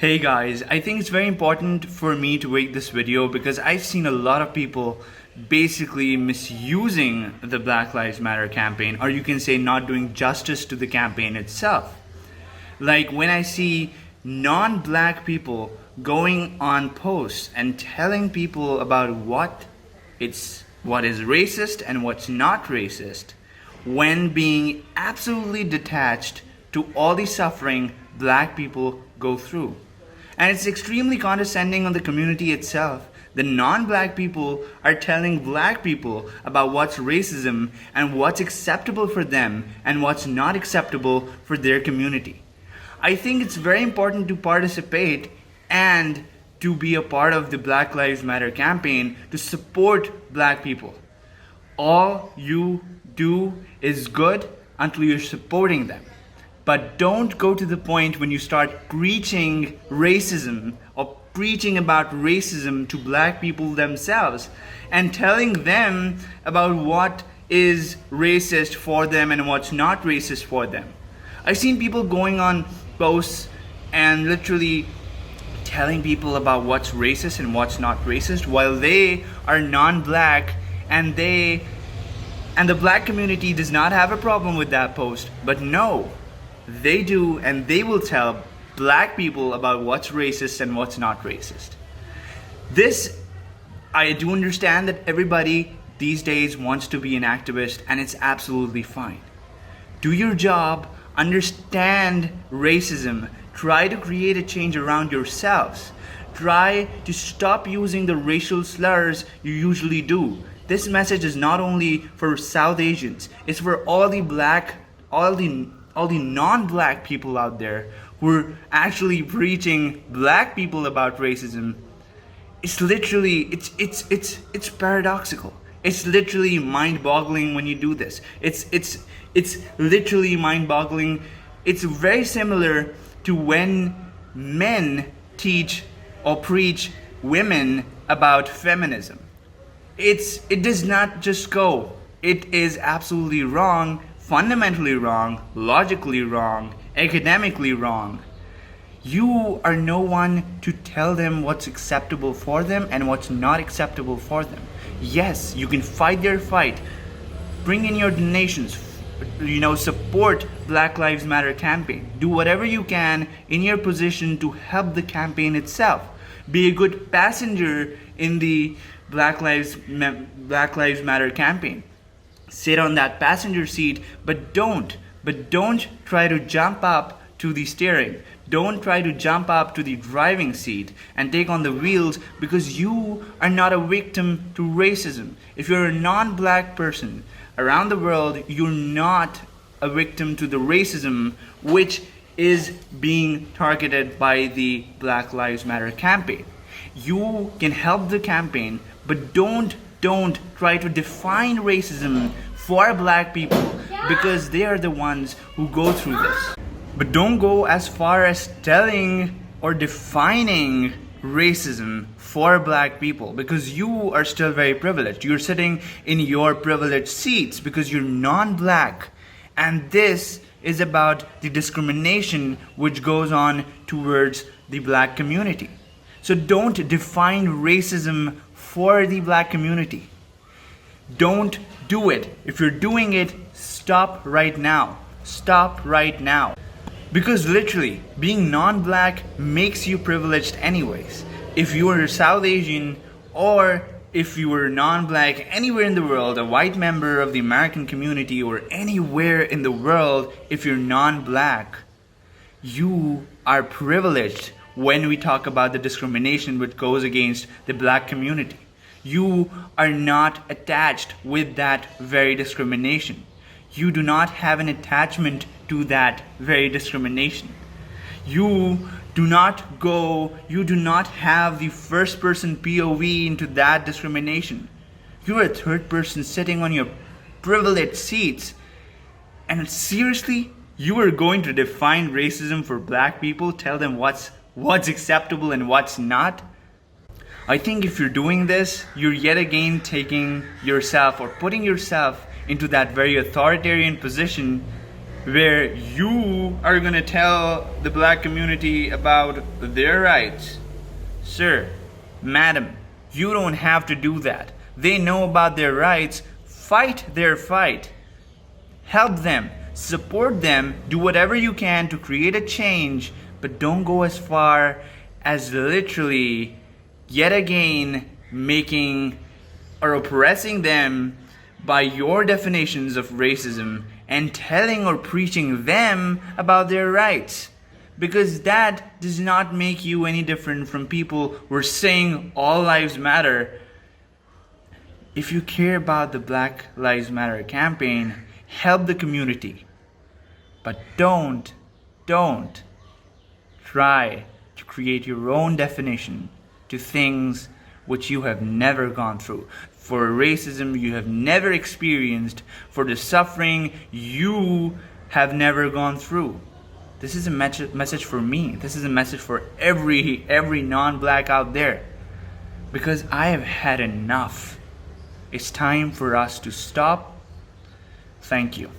Hey guys, I think it's very important for me to make this video because I've seen a lot of people basically misusing the Black Lives Matter campaign, or you can say not doing justice to the campaign itself. Like when I see non-black people going on posts and telling people about what is racist and what's not racist, when being absolutely detached to all the suffering black people go through. And it's extremely condescending on the community itself. The non-black people are telling black people about what's racism and what's acceptable for them and what's not acceptable for their community. I think it's very important to participate and to be a part of the Black Lives Matter campaign to support black people. All you do is good until you're supporting them. But don't go to the point when you start preaching racism or preaching about racism to black people themselves and telling them about what is racist for them and what's not racist for them. I've seen people going on posts and literally telling people about what's racist and what's not racist while they are non-black and the black community does not have a problem with that post. But no, they do, and they will tell black people about what's racist and what's not racist. I do understand that everybody these days wants to be an activist, and it's absolutely fine. Do your job, understand racism, try to create a change around yourselves. Try to stop using the racial slurs you usually do. This message is not only for South Asians, it's for all the non-black people out there who are actually preaching black people about racism. It's literally, it's paradoxical. It's literally mind-boggling when you do this. It's literally mind-boggling. It's very similar to when men teach or preach women about feminism. It does not just go. It is absolutely wrong, fundamentally wrong, logically wrong, academically wrong. You are no one to tell them what's acceptable for them and what's not acceptable for them. Yes, you can fight their fight. Bring in your donations. Support Black Lives Matter campaign. Do whatever you can in your position to help the campaign itself. Be a good passenger in the Black Lives Matter campaign. Sit on that passenger seat, but don't try to jump up to the steering. Don't try to jump up to the driving seat and take on the wheels, because you are not a victim to racism. If you're a non-black person around the world, you're not a victim to the racism which is being targeted by the Black Lives Matter campaign. You can help the campaign, but don't try to define racism for black people, because they are the ones who go through this. But don't go as far as telling or defining racism for black people, because you are still very privileged. You're sitting in your privileged seats because you're non-black, and this is about the discrimination which goes on towards the black community. So don't define racism for the black community. Don't do it. If you're doing it, stop right now. Stop right now. Because literally, being non-black makes you privileged anyways. If you are South Asian, or if you were non-black anywhere in the world, a white member of the American community, or anywhere in the world, if you're non-black, you are privileged when we talk about the discrimination which goes against the black community. You are not attached with that very discrimination. You do not have an attachment to that very discrimination. You do not have the first person POV into that discrimination. You're a third person sitting on your privileged seats. And seriously, you are going to define racism for black people, tell them what's acceptable and what's not? I think if you're doing this, you're yet again taking yourself or putting yourself into that very authoritarian position where you are gonna tell the black community about their rights. Sir, madam, you don't have to do that. They know about their rights. Fight their fight. Help them, support them, do whatever you can to create a change, but don't go as far as literally yet again making or oppressing them by your definitions of racism and telling or preaching them about their rights. Because that does not make you any different from people who are saying all lives matter. If you care about the Black Lives Matter campaign, help the community. But don't try to create your own definition to things which you have never gone through, for racism you have never experienced, for the suffering you have never gone through. This is a message for me. This is a message for every non-black out there. Because I have had enough. It's time for us to stop. Thank you.